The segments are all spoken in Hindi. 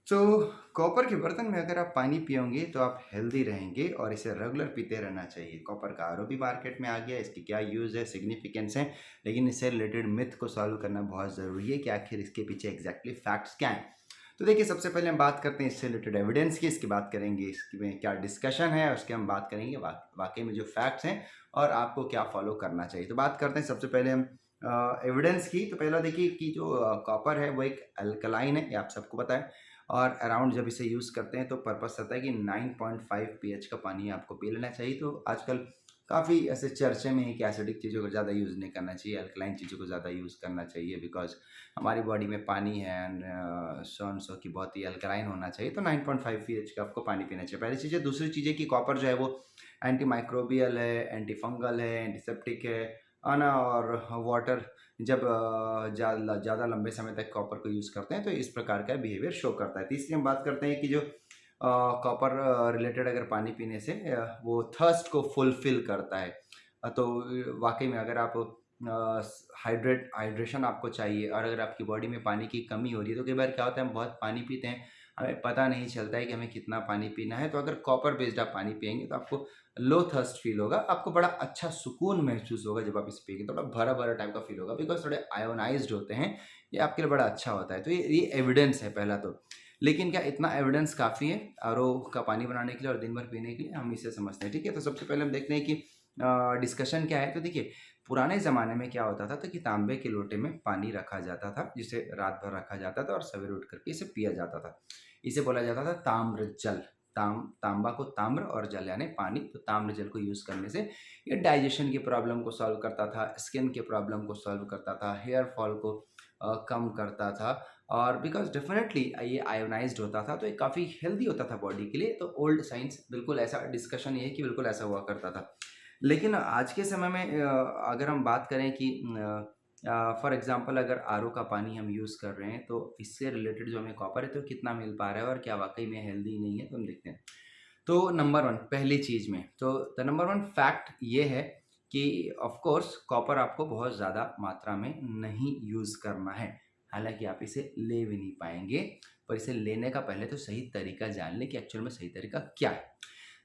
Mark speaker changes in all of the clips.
Speaker 1: तो कॉपर के बर्तन में अगर आप पानी पियोगे तो आप हेल्दी रहेंगे और इसे रेगुलर पीते रहना चाहिए। कॉपर का आरओ भी मार्केट में आ गया, इसकी क्या यूज़ है, सिग्निफिकेंस है, लेकिन इससे रिलेटेड मिथ को सॉल्व करना बहुत ज़रूरी है कि आखिर इसके पीछे एग्जैक्टली फैक्ट्स क्या हैं। तो देखिए, सबसे पहले हम बात करते हैं इससे रिलेटेड एविडेंस की, इसकी बात करेंगे इसकी में क्या डिस्कशन है, उसके हम बात करेंगे वाकई में जो फैक्ट्स हैं और आपको क्या फॉलो करना चाहिए। तो बात करते हैं सबसे पहले हम एविडेंस की। तो पहला देखिए कि जो कॉपर है वो एक अल्कलाइन है, ये आप सबको पता है। और अराउंड जब इसे यूज़ करते हैं तो पर्पस रहता है कि 9.5 पीएच का पानी आपको पी लेना चाहिए। तो आजकल काफ़ी ऐसे चर्चे में है कि एसिडिक चीज़ों को ज़्यादा यूज़ नहीं करना चाहिए, अल्कलाइन चीज़ों को ज़्यादा यूज़ करना चाहिए, बिकॉज हमारी बॉडी में पानी है एंड सो एंड सो की बहुत ही अल्कलाइन होना चाहिए। तो 9.5 पीएच का आपको पानी पीना चाहिए, पहली चीज़ है। दूसरी चीज़ है कि कॉपर जो है वो एंटी माइक्रोबियल है, एंटी फंगल है, एंटीसेप्टिक है ना। और वाटर जब ज़्यादा लंबे समय तक कॉपर को यूज़ करते हैं तो इस प्रकार का बिहेवियर शो करता है। तीसरी हम बात करते हैं कि जो कॉपर रिलेटेड अगर पानी पीने से वो थर्स्ट को फुलफिल करता है। तो वाकई में अगर आप हाइड्रेशन आपको चाहिए और अगर आपकी बॉडी में पानी की कमी हो रही है तो कई बार क्या होता है, हम बहुत पानी पीते हैं, हमें पता नहीं चलता है कि हमें कितना पानी पीना है। तो अगर कॉपर बेस्ड आप पानी पिएंगे तो आपको लो थर्स्ट फील होगा, आपको बड़ा अच्छा सुकून महसूस होगा जब आप इसे पिएंगे, थोड़ा भरा भरा टाइप का फील होगा, बिकॉज थोड़े आयोनाइज्ड होते हैं, ये आपके लिए बड़ा अच्छा होता है। तो ये एविडेंस है पहला तो। लेकिन क्या इतना एविडेंस काफ़ी है आरओ का पानी बनाने के लिए और दिन भर पीने के लिए? हम इसे समझते हैं, ठीक है। तो सबसे पहले हम देखते हैं कि डिस्कशन क्या है। तो देखिए, पुराने ज़माने में क्या होता था तो कि तांबे के लोटे में पानी रखा जाता था, जिसे रात भर रखा जाता था और सवेरे उठ करके इसे पिया जाता था। इसे बोला जाता था ताम्र जल। तांबा को ताम्र और जल यानी पानी, तो ताम्र जल को यूज़ करने से ये डाइजेशन की प्रॉब्लम को सॉल्व करता था, स्किन के प्रॉब्लम को सॉल्व करता था, हेयर फॉल को कम करता था। और बिकॉज डेफिनेटली ये आयोनाइज्ड होता था तो ये काफ़ी हेल्दी होता था बॉडी के लिए। तो ओल्ड साइंस बिल्कुल ऐसा डिस्कशन ये है कि बिल्कुल ऐसा हुआ करता था। लेकिन आज के समय में अगर हम बात करें कि फॉर एग्जांपल अगर आरओ का पानी हम यूज़ कर रहे हैं तो इससे रिलेटेड जो हमें कॉपर है तो कितना मिल पा रहा है और क्या वाकई में हेल्दी नहीं है, तो हम देखते हैं। तो नंबर वन, पहली चीज़ में तो द नंबर वन फैक्ट ये है कि ऑफ कोर्स कॉपर आपको बहुत ज़्यादा मात्रा में नहीं यूज़ करना है। हालांकि आप इसे ले भी नहीं पाएंगे, पर इसे लेने का पहले तो सही तरीका जान लें कि एक्चुअल में सही तरीका क्या है।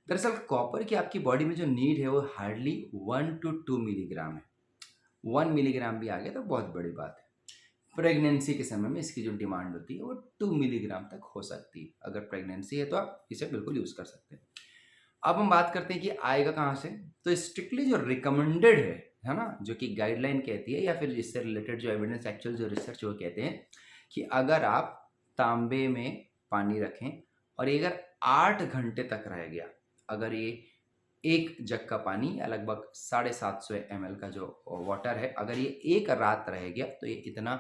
Speaker 1: दरअसल कॉपर की आपकी बॉडी में जो नीड है वो हार्डली 1 to 2 मिलीग्राम है। 1 मिलीग्राम भी आ गया तो बहुत बड़ी बात है। प्रेगनेंसी के समय में इसकी जो डिमांड होती है वो 2 मिलीग्राम तक हो सकती है। अगर प्रेगनेंसी है तो आप इसे बिल्कुल यूज़ कर सकते हैं। अब हम बात करते हैं कि आएगा कहाँ से। तो स्ट्रिक्टली जो रिकमेंडेड है ना, जो कि गाइडलाइन कहती है या फिर इससे रिलेटेड जो एविडेंस, एक्चुअल जो रिसर्च वो कहते हैं कि अगर आप तांबे में पानी रखें और ये अगर 8 घंटे तक रह गया, अगर ये एक जग का पानी या लगभग 750 ml का जो वाटर है, अगर ये एक रात रह गया तो ये इतना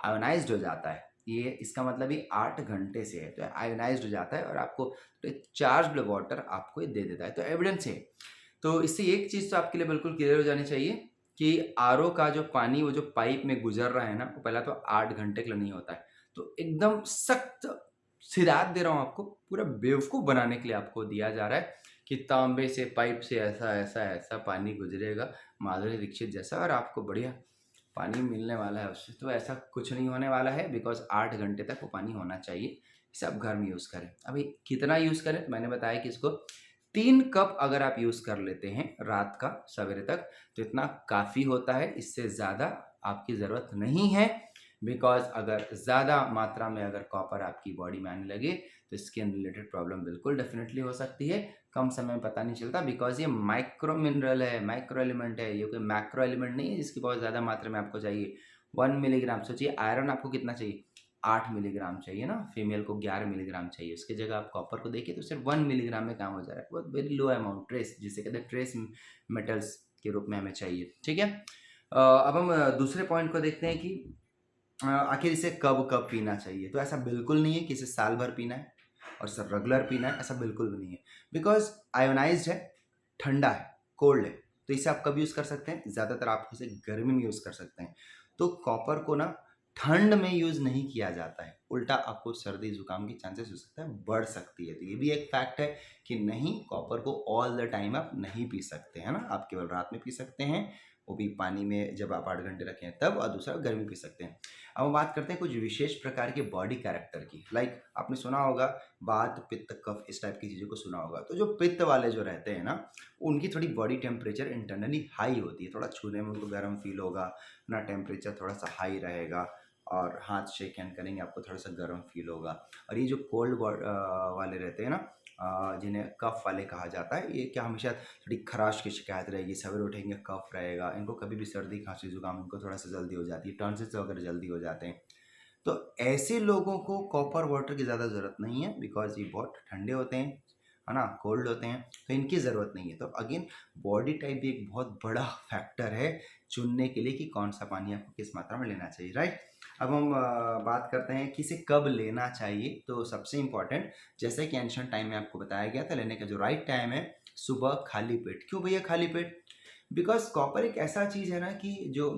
Speaker 1: आयोनाइज्ड हो जाता है। ये इसका मतलब ये 8 घंटे से है तो आयोनाइज्ड हो जाता है और आपको तो चार्ज्ड वाटर आपको ये दे देता है। तो एविडेंस है। तो इससे एक चीज़ तो आपके लिए बिल्कुल क्लियर हो जानी चाहिए कि आरओ का जो पानी वो जो पाइप में गुजर रहा है ना, वो पहला तो 8 घंटे के लिए नहीं होता है। तो एकदम सख्त सिद्धांत दे रहा हूँ आपको, पूरा बेवकूफ़ बनाने के लिए आपको दिया जा रहा है कि तांबे से पाइप से ऐसा ऐसा ऐसा पानी गुजरेगा, माधुरी दीक्षित जैसा, और आपको बढ़िया पानी मिलने वाला है उससे। तो ऐसा कुछ नहीं होने वाला है, बिकॉज 8 घंटे तक वो पानी होना चाहिए। इसे आप घर में यूज़ करें। अभी कितना यूज़ करें, तो मैंने बताया कि इसको 3 कप अगर आप यूज़ कर लेते हैं रात का सवेरे तक तो इतना काफ़ी होता है, इससे ज़्यादा आपकी ज़रूरत नहीं है। बिकॉज अगर ज़्यादा मात्रा में अगर कॉपर आपकी बॉडी में आने लगे तो स्किन रिलेटेड प्रॉब्लम बिल्कुल डेफिनेटली हो सकती है। कम समय में पता नहीं चलता, बिकॉज ये माइक्रो मिनरल है, माइक्रो एलिमेंट है, ये कोई मैक्रो एलिमेंट नहीं है जिसकी बहुत ज़्यादा मात्रा में आपको चाहिए। 1 मिलीग्राम, सोचिए आयरन आपको कितना चाहिए, 8 मिलीग्राम चाहिए ना, फीमेल को 11 मिलीग्राम चाहिए। उसकी जगह आप कॉपर को देखिए तो सिर्फ 1 मिलीग्राम में काम हो जा रहा है। बहुत वेरी लो अमाउंट, ट्रेस जिसे कहते हैं, ट्रेस मेटल्स के रूप में हमें चाहिए, ठीक है। अब हम दूसरे पॉइंट को देखते हैं कि आखिर इसे कब कब पीना चाहिए। तो ऐसा बिल्कुल नहीं है कि इसे साल भर पीना है और सर रेगुलर पीना है, ऐसा बिल्कुल भी नहीं है। बिकॉज आयोनाइज्ड है, ठंडा है, कोल्ड है, तो इसे आप कब यूज़ कर सकते हैं, ज़्यादातर आप इसे गर्मी में यूज़ कर सकते हैं। तो कॉपर को ना ठंड में यूज़ नहीं किया जाता है, उल्टा आपको सर्दी जुकाम की चांसेस हो सकता है बढ़ सकती है। तो ये भी एक फैक्ट है कि नहीं, कॉपर को ऑल द टाइम आप नहीं पी सकते हैं ना, आप केवल रात में पी सकते हैं वो भी पानी में जब आप 8 घंटे रखें तब, और दूसरा गर्मी पी सकते हैं। अब हम बात करते हैं कुछ विशेष प्रकार के बॉडी कैरेक्टर की। लाइक आपने सुना होगा वात, पित्त, कफ, इस टाइप की चीज़ों को सुना होगा। तो जो पित्त वाले जो रहते हैं ना, उनकी थोड़ी बॉडी टेम्परेचर इंटरनली हाई होती है, थोड़ा छूने में उनको गर्म फील होगा ना, टेम्परेचर थोड़ा सा हाई रहेगा, और हाथ शेक हैंड करेंगे आपको थोड़ा सा गर्म फील होगा। और ये जो कोल्ड वाले रहते हैं ना, जिन्हें कफ वाले कहा जाता है, ये क्या हमेशा थोड़ी खराश की शिकायत रहेगी, सवेरे उठेंगे कफ रहेगा, इनको कभी भी सर्दी खांसी जुकाम इनको थोड़ा सा जल्दी हो जाती है, टॉन्सिल्स वगैरह जल्दी हो जाते हैं। तो ऐसे लोगों को कॉपर वाटर की ज़्यादा ज़रूरत नहीं है, बिकॉज ये बहुत ठंडे होते हैं, है ना, कोल्ड होते हैं, तो इनकी ज़रूरत नहीं है। तो अगेन बॉडी टाइप भी एक बहुत बड़ा फैक्टर है चुनने के लिए कि कौन सा पानी आपको किस मात्रा में लेना चाहिए, राइट। अब हम बात करते हैं कि इसे कब लेना चाहिए। तो सबसे इम्पॉर्टेंट, जैसे कि एंशिएंट टाइम में आपको बताया गया था, लेने का जो राइट टाइम है सुबह खाली पेट। क्यों भैया खाली पेट? बिकॉज कॉपर एक ऐसा चीज़ है ना कि जो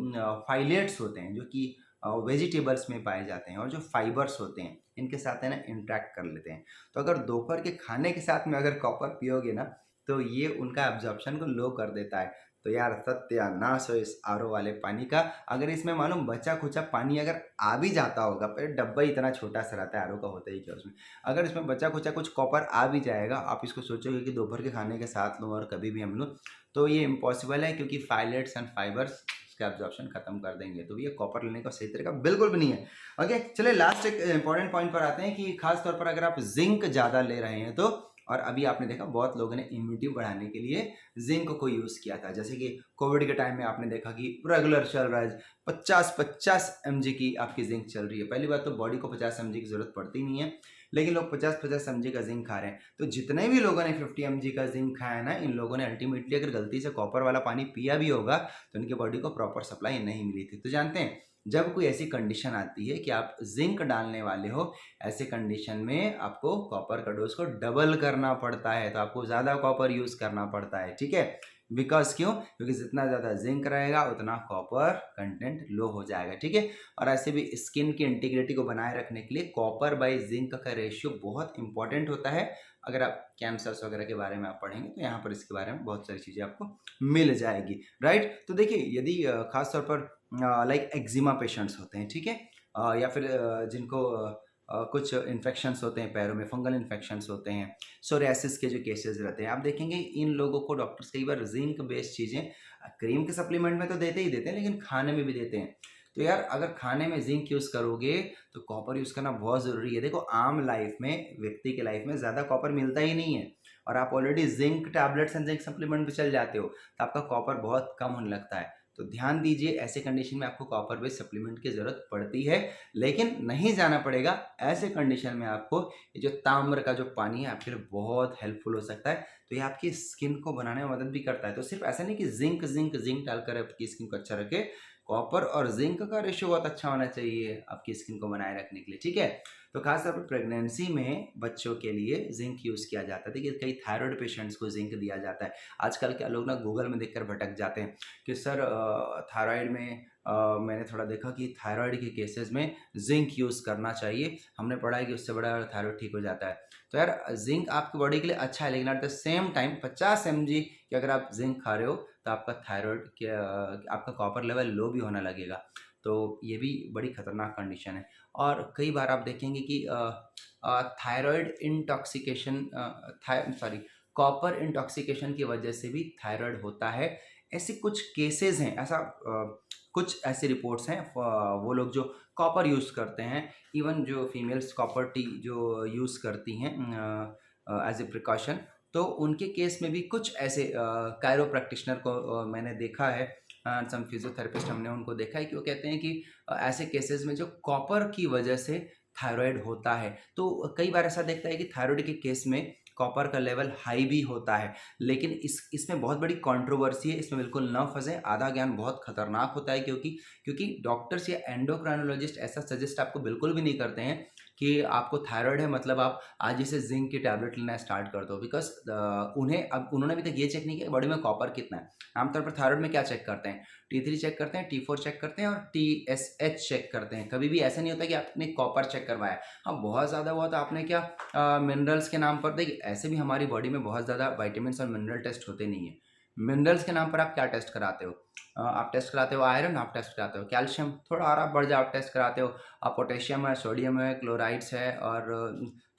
Speaker 1: फाइलेट्स होते हैं, जो कि वेजिटेबल्स में पाए जाते हैं, और जो फाइबर्स होते हैं इनके साथ है ना इंटरेक्ट कर लेते हैं। तो अगर दोपहर के खाने के साथ में अगर कॉपर पियोगे ना, तो ये उनका एब्जॉर्प्शन को लो कर देता है। तो यार सत्यानाश हो इस आरओ वाले पानी का। अगर इसमें मालूम बचा खुचा पानी अगर आ भी जाता होगा, पर डब्बा इतना छोटा सा रहता है, आरओ का होता ही क्या उसमें, अगर इसमें बचा खुचा कुछ कॉपर आ भी जाएगा, आप इसको सोचोगे कि दोपहर के खाने के साथ लूँ और कभी भी हम लूँ, तो ये इम्पॉसिबल है, क्योंकि फाइलेट्स एंड फाइबर्स इसका एब्जॉर्प्शन खत्म कर देंगे। तो ये कॉपर लेने का सही तरीका बिल्कुल भी नहीं है। ओके, चलिए लास्ट एक इंपॉर्टेंट पॉइंट पर आते हैं कि खास तौर पर अगर आप जिंक ज़्यादा ले रहे हैं तो, और अभी आपने देखा बहुत लोगों ने इम्यूनिटी बढ़ाने के लिए जिंक को यूज़ किया था। जैसे कि कोविड के टाइम में आपने देखा कि रेगुलर चल रहा है, 50-50 mg की आपकी जिंक चल रही है। पहली बात तो बॉडी को 50 mg की जरूरत पड़ती नहीं है, लेकिन लोग 50-50 mg का जिंक खा रहे हैं। तो जितने भी लोगों ने 50 mg का जिंक खाया है ना, इन लोगों ने अल्टीमेटली अगर गलती से कॉपर वाला पानी पिया भी होगा तो इनकी बॉडी को प्रॉपर सप्लाई नहीं मिली थी। तो जानते हैं, जब कोई ऐसी कंडीशन आती है कि आप जिंक डालने वाले हो, ऐसे कंडीशन में आपको कॉपर का डोज को डबल करना पड़ता है। तो आपको ज़्यादा कॉपर यूज़ करना पड़ता है, ठीक है। बिकॉज क्यों? क्योंकि जितना ज़्यादा जिंक रहेगा उतना कॉपर कंटेंट लो हो जाएगा, ठीक है। और ऐसे भी स्किन की इंटीग्रिटी को बनाए रखने के लिए कॉपर बाई जिंक का रेशियो बहुत इंपॉर्टेंट होता है। अगर आप कैंसर्स वगैरह के बारे में आप पढ़ेंगे तो यहाँ पर इसके बारे में बहुत सारी चीज़ें आपको मिल जाएगी, राइट। तो देखिए, यदि खास तौर पर लाइक एक्जिमा पेशेंट्स होते हैं, ठीक है, या फिर जिनको कुछ इन्फेक्शंस होते हैं पैरों में, फंगल इन्फेक्शंस होते हैं, सोरियासिस के जो केसेस रहते हैं, आप देखेंगे इन लोगों को डॉक्टर्स कई बार जिंक बेस्ड चीज़ें क्रीम के सप्लीमेंट में तो देते ही देते हैं, लेकिन खाने में भी देते हैं। तो यार अगर खाने में जिंक यूज़ करोगे तो कॉपर यूज़ करना बहुत ज़रूरी है। देखो, आम लाइफ में, व्यक्ति के लाइफ में ज़्यादा कॉपर मिलता ही नहीं है, और आप already zinc tablets and zinc supplement पे चल जाते हो, तो आपका कॉपर बहुत कम होने लगता है। तो ध्यान दीजिए, ऐसे कंडीशन में आपको कॉपर बेस्ड सप्लीमेंट की ज़रूरत पड़ती है, लेकिन नहीं जाना पड़ेगा। ऐसे कंडीशन में आपको ये जो ताम्र का जो पानी है आपके लिए बहुत हेल्पफुल हो सकता है। तो ये आपकी स्किन को बनाने में मदद भी करता है। तो सिर्फ ऐसा नहीं कि जिंक जिंक जिंक डालकर आपकी स्किन को अच्छा रखे, कॉपर और जिंक का रेशियो बहुत अच्छा होना चाहिए आपकी स्किन को बनाए रखने के लिए, ठीक है। तो खासतौर पर प्रेगनेंसी में बच्चों के लिए जिंक यूज़ किया जाता है। देखिए, कई थायराइड पेशेंट्स को जिंक दिया जाता है। आजकल क्या लोग ना गूगल में देखकर भटक जाते हैं कि सर थायराइड में मैंने थोड़ा देखा कि थायराइड के केसेस में जिंक यूज़ करना चाहिए, हमने पढ़ा है कि उससे बड़ा थायराइड ठीक हो जाता है। तो यार जिंक आपकी बॉडी के लिए अच्छा है, लेकिन at the same time 50 mg कि अगर आप जिंक खा रहे हो तो आपका थायराइड के आपका कॉपर लेवल लो भी होने लगेगा। तो ये भी बड़ी खतरनाक कंडीशन है। और कई बार आप देखेंगे कि thyroid intoxication sorry copper intoxication की वजह से भी थायराइड होता है। ऐसे कुछ केसेस हैं, ऐसा कुछ ऐसी रिपोर्ट्स हैं, वो लोग जो कॉपर यूज़ करते हैं, इवन जो फीमेल्स कॉपर टी जो यूज़ करती हैं एज ए प्रिकॉशन, तो उनके केस में भी कुछ ऐसे कायरो प्रैक्टिशनर को मैंने देखा है, सम फिजियोथेरेपिस्ट हमने उनको देखा है कि वो कहते हैं कि ऐसे केसेस में जो कॉपर की वजह से थायराइड होता है। तो कई बार ऐसा देखता है कि थायराइड के केस में कॉपर का लेवल हाई भी होता है, लेकिन इसमें बहुत बड़ी कंट्रोवर्सी है, इसमें बिल्कुल न फंसें। आधा ज्ञान बहुत खतरनाक होता है, क्योंकि डॉक्टर्स या एंडोक्राइनोलॉजिस्ट ऐसा सजेस्ट आपको बिल्कुल भी नहीं करते हैं कि आपको थायराइड है मतलब आप आज ही से जिंक की टैबलेट लेना स्टार्ट कर दो। बिकॉज उन्होंने अभी तक ये चेक नहीं किया बॉडी में कॉपर कितना है। आमतौर पर थायराइड में क्या चेक करते हैं? T3 चेक करते हैं, T4 चेक करते हैं और TSH चेक करते हैं। कभी भी ऐसा नहीं होता कि आपने कॉपर चेक करवाया। हाँ, बहुत ज़्यादा हुआ तो आपने क्या मिनरल्स के नाम पर, देखिए ऐसे भी हमारी बॉडी में बहुत ज़्यादा विटामिन्स और मिनरल टेस्ट होते नहीं है। मिनरल्स के नाम पर आप क्या टेस्ट कराते हो? आप टेस्ट कराते हो आयरन, आप टेस्ट कराते हो कैल्शियम, थोड़ा और आप बढ़ जाओ, आप टेस्ट कराते हो आप पोटेशियम है, सोडियम है, क्लोराइड्स है और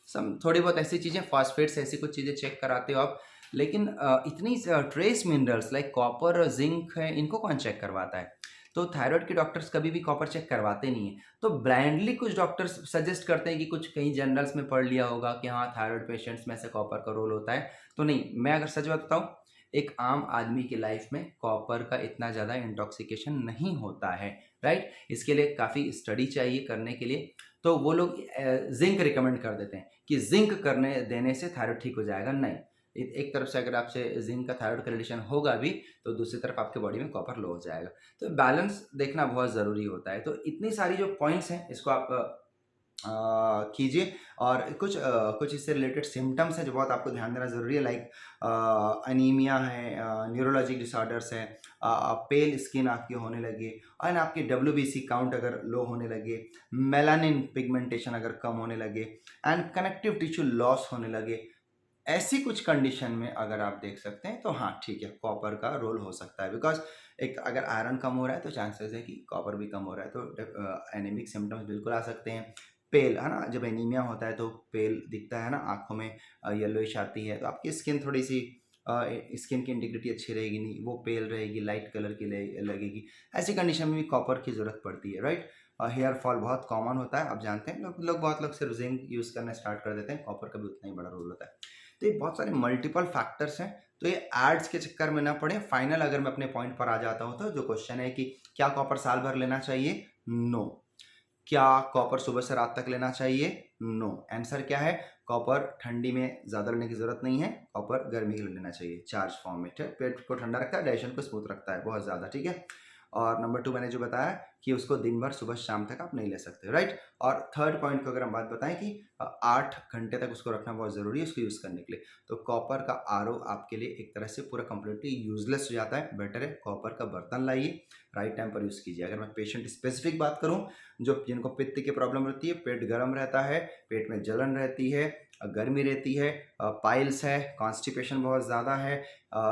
Speaker 1: सम थोड़ी बहुत ऐसी चीज़ें, फॉस्फेट्स, ऐसी कुछ चीज़ें चेक कराते हो आप। लेकिन इतनी trace minerals like copper, zinc है, इनको कौन चेक करवाता है? तो थायराइड के डॉक्टर्स कभी भी कॉपर चेक करवाते नहीं हैं। तो ब्लाइंडली कुछ डॉक्टर्स सजेस्ट करते हैं कि कुछ कहीं जर्नल्स में पढ़ लिया होगा कि हाँ, थायराइड पेशेंट्स में से कॉपर का रोल होता है। तो नहीं, मैं अगर सच बताऊँ, एक आम आदमी की लाइफ में कॉपर का इतना ज़्यादा इंटॉक्सिकेशन नहीं होता है, राइट? इसके लिए काफ़ी स्टडी चाहिए करने के लिए। तो वो लोग जिंक रिकमेंड कर देते हैं कि जिंक करने देने से थायराइड ठीक हो जाएगा। नहीं, एक तरफ से अगर आपसे जिंक का थायराइड का रिलेशन होगा भी, तो दूसरी तरफ आपके बॉडी में कॉपर लो हो जाएगा। तो बैलेंस देखना बहुत ज़रूरी होता है। तो इतनी सारी जो पॉइंट्स हैं, इसको आप कीजिए। और कुछ इससे रिलेटेड सिम्टम्स हैं जो बहुत आपको ध्यान देना ज़रूरी है, लाइक अनीमिया है, न्यूरोलॉजिक डिसऑर्डर्स है, पेल स्किन आपकी होने लगे, एंड आपकी डब्ल्यूबीसी काउंट अगर लो होने लगे, मेलानिन पिगमेंटेशन अगर कम होने लगे, एंड कनेक्टिव टिश्यू लॉस होने लगे, ऐसी कुछ कंडीशन में अगर आप देख सकते हैं तो हाँ ठीक है, कॉपर का रोल हो सकता है। बिकॉज एक अगर आयरन कम हो रहा है तो चांसेस है कि कॉपर भी कम हो रहा है, तो एनीमिक सिम्टम्स बिल्कुल आ सकते हैं। पेल है ना, जब एनीमिया होता है तो पेल दिखता है ना, आंखों में येलोइश आती है, तो आपकी स्किन थोड़ी सी स्किन की इंटीग्रिटी अच्छी रहेगी नहीं, वो पेल रहेगी, लाइट कलर की लगेगी। ऐसी कंडीशन में भी कॉपर की ज़रूरत पड़ती है, राइट? हेयर फॉल बहुत कॉमन होता है, आप जानते हैं, बहुत लोग सिर्फ जिंक यूज़ करना स्टार्ट कर देते हैं, कॉपर का भी उतना ही बड़ा रोल होता है। तो ये बहुत सारे मल्टीपल फैक्टर्स हैं, तो ये एड्स के चक्कर में ना पड़े। फाइनल अगर मैं अपने पॉइंट पर आ जाता हूँ, तो जो क्वेश्चन है कि क्या कॉपर साल भर लेना चाहिए? नो। क्या कॉपर सुबह से रात तक लेना चाहिए? नो। आंसर क्या है? कॉपर ठंडी में ज़्यादा लेने की ज़रूरत नहीं है, कॉपर गर्मी के लिए लेना चाहिए, चार्ज फॉर्म में। ठीक है, पेट को ठंडा रखता है, डाइजेशन को स्मूथ रखता है बहुत ज़्यादा, ठीक है। और नंबर 2 मैंने जो बताया कि उसको दिन भर सुबह शाम तक आप नहीं ले सकते, राइट? और थर्ड पॉइंट को अगर हम बात बताएं कि 8 घंटे तक उसको रखना बहुत ज़रूरी है उसको यूज़ करने के लिए। तो कॉपर का आरओ आपके लिए एक तरह से पूरा कंप्लीटली यूजलेस हो जाता है। बेटर है कॉपर का बर्तन लाइए, राइट टाइम पर यूज़ कीजिए। अगर मैं पेशेंट स्पेसिफिक बात करूं, जो जिनको पित्त की प्रॉब्लम रहती है, पेट गर्म रहता है, पेट में जलन रहती है, गर्मी रहती है, पाइल्स है, कॉन्स्टिपेशन बहुत ज़्यादा है,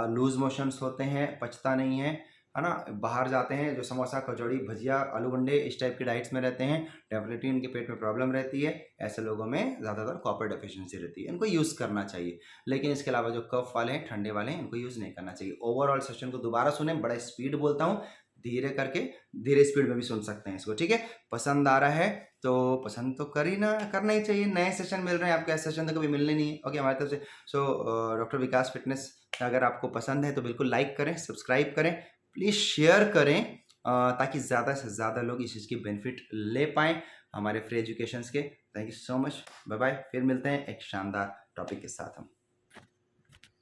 Speaker 1: लूज मोशंस होते हैं, पचता नहीं है ना, बाहर जाते हैं, जो समोसा, कचौड़ी, भजिया, आलू बंडे इस टाइप के डाइट्स में रहते हैं, डेफिनेटली इनके पेट में प्रॉब्लम रहती है। ऐसे लोगों में ज़्यादातर कॉपर डेफिशिएंसी रहती है, इनको यूज़ करना चाहिए। लेकिन इसके अलावा जो कफ वाले हैं, ठंडे वाले हैं, इनको यूज़ नहीं करना चाहिए। ओवरऑल सेशन को दोबारा सुने, बड़ा स्पीड बोलता हूँ, धीरे करके, धीरे स्पीड में भी सुन सकते हैं इसको, ठीक है? पसंद आ रहा है तो पसंद तो करना ही चाहिए। नए सेशन मिल रहे हैं आपको, ऐसे सेशन तो कभी मिलने नहीं है। ओके, हमारी तरफ से डॉक्टर विकास फिटनेस अगर आपको पसंद है तो बिल्कुल लाइक करें, सब्सक्राइब करें, प्लीज़ शेयर करें, ताकि ज़्यादा से ज़्यादा लोग इस चीज़ की बेनिफिट ले पाएँ हमारे फ्री एजुकेशंस के। Thank you so much, bye bye. फिर मिलते हैं एक शानदार टॉपिक के साथ हम।